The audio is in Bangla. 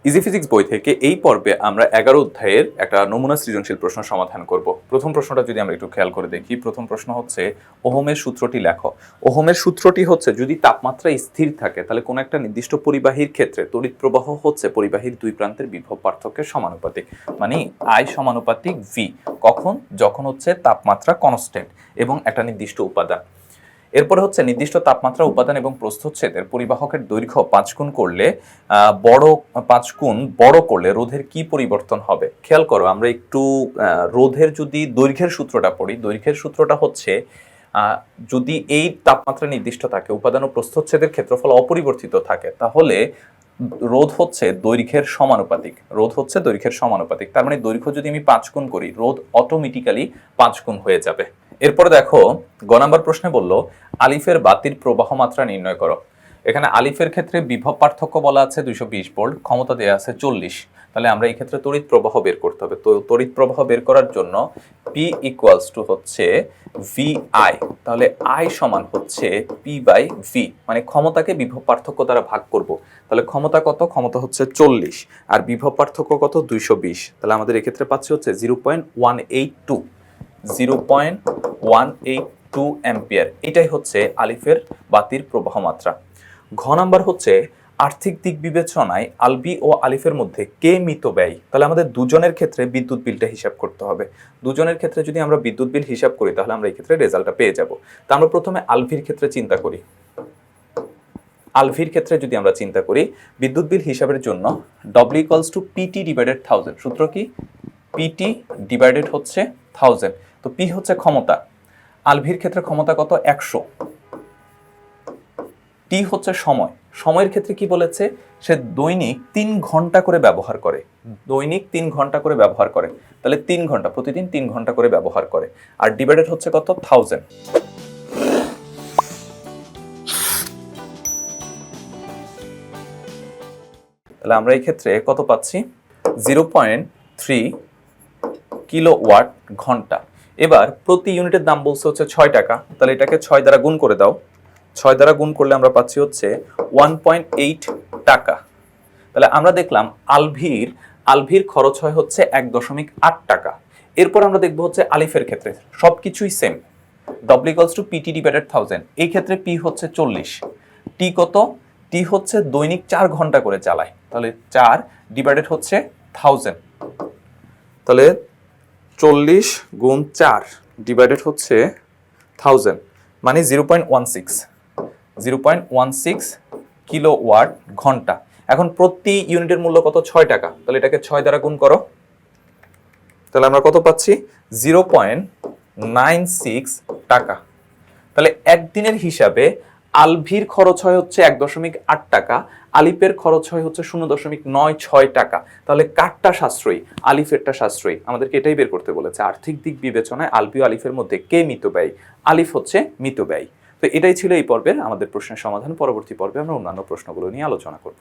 ইজি ফিজিক্স বই থেকে এই পর্বে আমরা 11 অধ্যায়ের একটা নমুনা সৃজনশীল প্রশ্ন সমাধান করব। প্রথম প্রশ্নটা যদি আমরা একটু খেয়াল করে দেখি, প্রথম প্রশ্ন হচ্ছে ওহমের সূত্রটি লেখো। ওহমের সূত্রটি হচ্ছে যদি তাপমাত্রা স্থির থাকে তাহলে কোনো একটা নির্দিষ্ট পরিবাহীর ক্ষেত্রে তড়িৎ প্রবাহ হচ্ছে পরিবাহীর দুই প্রান্তের বিভব পার্থক্যের সমানুপাতিক, মানে I সমানুপাতিক V। কখন? যখন হচ্ছে তাপমাত্রা কনস্ট্যান্ট এবং একটা নির্দিষ্ট উপাদান। এরপরে হচ্ছে নির্দিষ্ট তাপমাত্রা উপাদান এবং প্রস্থচ্ছেদের পরিবাহকের দৈর্ঘ্য 5 গুণ করলে 5 গুণ বড় করলে রোধের কি পরিবর্তন হবে। খেয়াল করো, আমরা একটু রোধের যদি দৈর্ঘ্যের সূত্রটা পড়ি, দৈর্ঘ্যের সূত্রটা হচ্ছে যদি এই তাপমাত্রা নির্দিষ্ট থাকে, উপাদান ও প্রস্থচ্ছেদের ক্ষেত্রফল অপরিবর্তিত থাকে, তাহলে রোধ হচ্ছে দৈর্ঘ্যের সমানুপাতিক। রোধ হচ্ছে দৈর্ঘ্যের সমানুপাতিক, তার মানে দৈর্ঘ্য যদি আমি 5 গুণ করি, রোধ অটোমেটিক্যালি 5 গুণ হয়ে যাবে। এরপরে দেখো, গ নাম্বার প্রশ্নে বললো আলিফের বাতির প্রবাহ মাত্রা নির্ণয় করো। এখানে আলিফের ক্ষেত্রে বিভব পার্থক্য বলা আছে 220 ভোল্ট, ক্ষমতা দেওয়া আছে 40। তাহলে আমরা এই ক্ষেত্রে তড়িৎ প্রবাহ বের করতে হবে। তো তড়িৎ প্রবাহ বের করার জন্য P ইকুয়ালস টু হচ্ছে VI, তাহলে I সমান হচ্ছে P বাই V, মানে ক্ষমতাকে বিভব পার্থক্য দ্বারা ভাগ করব। তাহলে ক্ষমতা কত? ক্ষমতা হচ্ছে 40 আর বিভব পার্থক্য কত? 220। তাহলে আমাদের এক্ষেত্রে পাচ্ছি হচ্ছে 0.182 0.182 অ্যাম্পিয়ার। এটাই হচ্ছে আলিফের বাতির প্রবাহ মাত্রা। ঘ নাম্বার হচ্ছে আর্থিক দিক বিবেচনায় আলবি ও আলিফের মধ্যে কে মিতব্যয়ী। তাহলে আমাদের দুজনের ক্ষেত্রে বিদ্যুৎ বিলটা হিসাব করতে হবে। দুজনের ক্ষেত্রে যদি আমরা বিদ্যুৎ বিল হিসাব করি তাহলে আমরা এই ক্ষেত্রে রেজাল্টটা পেয়ে যাব। তা আমরা প্রথমে আলভির ক্ষেত্রে চিন্তা করি। আলভির ক্ষেত্রে যদি আমরা চিন্তা করি, বিদ্যুৎ বিল হিসাবের জন্য W equals to PT divided 1000। সূত্র কি? PT ডিভাইডেড হচ্ছে 1000। তো P হচ্ছে ক্ষমতা, আলভির ক্ষেত্রে ক্ষমতা কত? 100। T হচ্ছে সময়, সময়ের ক্ষেত্রে কি বলেছে? সে দৈনিক 3 ঘন্টা করে ব্যবহার করে। দৈনিক 3 ঘন্টা করে ব্যবহার করে, তাহলে 3 ঘন্টা, প্রতিদিন 3 ঘন্টা করে ব্যবহার করে। আর ডিভাইডেড হচ্ছে কত? 1000। তাহলে আমরা এই ক্ষেত্রে কত পাচ্ছি? 0.3 কিলোওয়াট ঘন্টা। এবার প্রতি ইউনিটের দাম বলছে হচ্ছে 6 টাকা, তাহলে এটাকে 6 দ্বারা গুণ করে দাও। 6 দ্বারা গুণ করলে আমরা পাচ্ছি হচ্ছে 1.8 টাকা। তাহলে আমরা দেখলাম আলভির খরচ হয় হচ্ছে 1.8 টাকা। এরপর আমরা দেখবো হচ্ছে আলিফের ক্ষেত্রে সবকিছুই same. W equals to PT divided 1000। এই ক্ষেত্রে P হচ্ছে 40। T কত? T হচ্ছে দৈনিক 4 ঘন্টা করে চালায়, তাহলে 4 ডিভাইডেড হচ্ছে 1000। তাহলে 40 গুণ 4 ডিভাইডেড হচ্ছে 1000, মানে 0.16 কিলোওয়াট ঘন্টা। এখন প্রতি ইউনিটের মূল্য কত? 6 টাকা। তাহলে এটাকে 6 দ্বারা গুণ করো, তাহলে আমরা কত পাচ্ছি? 0.96 টাকা। তাহলে একদিনের হিসাবে আলভির খরচ হয় হচ্ছে 1.8 টাকা, আলিফের খরচ হয় হচ্ছে 0.96 টাকা। তাহলে কারটা সাশ্রয়ী? আলিফেরটা সাশ্রয়ী। আমাদেরকে এটাই বের করতে বলেছে, আর্থিক দিক বিবেচনায় আলবি ও আলিফের মধ্যে কে মিতব্যয়ী। আলিফ হচ্ছে মিতব্যয়ী। তো এটাই ছিল এই পর্বের আমাদের প্রশ্নের সমাধান। পরবর্তী পর্বে আমরা অন্যান্য প্রশ্নগুলো নিয়ে আলোচনা করব।